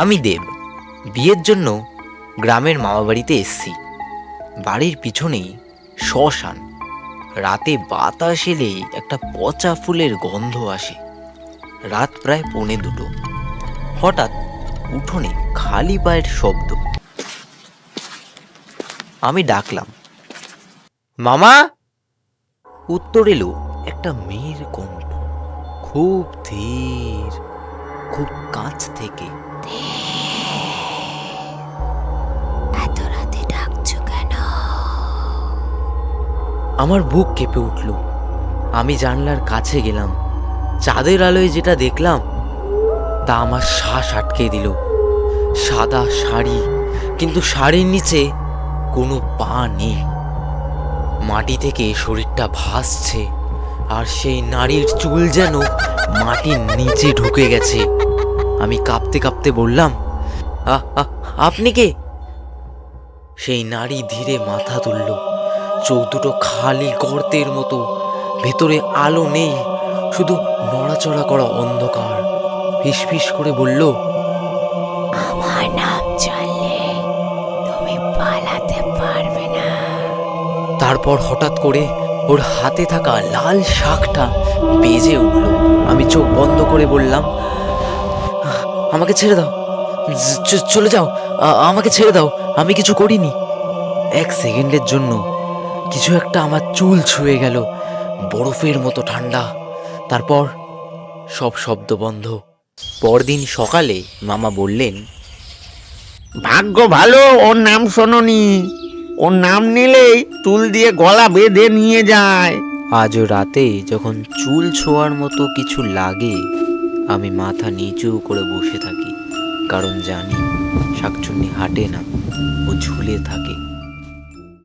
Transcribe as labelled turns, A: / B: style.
A: আমি দেব, বিয়ের জন্য গ্রামের মামাবাড়িতে এসছি। বাড়ির পিছনেই শ্মশান। রাতে বাতাস এলেই একটা পচা ফুলের গন্ধ আসে। রাত প্রায় 1:45। হঠাৎ উঠোনে খালি পায়ের শব্দ। আমি ডাকলাম, মামা। উত্তর এলো একটা মেয়ের কণ্ঠ, খুব ধীর, খুব কাছ থেকে।
B: এত রাতে ডাকছো কেন?
A: আমার বুক কেঁপে উঠল। আমি জানলার কাছে গেলাম। চাঁদের আলোয় যেটা দেখলাম তা আমার শ্বাস আটকে দিল। সাদা শাড়ি, কিন্তু শাড়ির নিচে কোনো পা নেই। মাটি থেকে শরীরটা ভাসছে, আর সেই নারীর চুল যেন মাটির নিচে ঢুকে গেছে। আমি কাঁপতে কাঁপতে বললাম, আপনি কে? সেই নারী ধীরে মাথা তুলল। চোখ দুটো খালি গর্তের মতো, ভেতরে আলো নেই, শুধু নড়াচড়া করা অন্ধকার। ফিসফিস করে বলল,
B: আমার নাম জানলে তুমি পালাতে পারবে না।
A: তারপর হঠাৎ করে ওর হাতে থাকা লাল শাঁখটা বেজে উঠল। আমি চোখ বন্ধ করে বললাম, আমাকে ছেড়ে দাও, চলে যাও, আমাকে ছেড়ে দাও, আমি কিছু করিনি। 1 সেকেন্ডের জন্য কিছু একটা আমার চুল ছুঁয়ে গেল, বরফের মতো ঠান্ডা। তারপর সব শব্দ বন্ধ। পরদিন সকালে মামা বললেন,
C: ভাগ্য ভালো ওর নাম শোনোনি। ওর নাম নিলেই চুল দিয়ে গলা বেঁধে নিয়ে যায়।
A: আজও রাতে যখন চুল ছোঁয়ার মতো কিছু লাগে, আমি মাথা নিচু করে বসে থাকি, কারণ জানি শাকচুন্নি হাঁটে না, ও ঝুলে থাকে।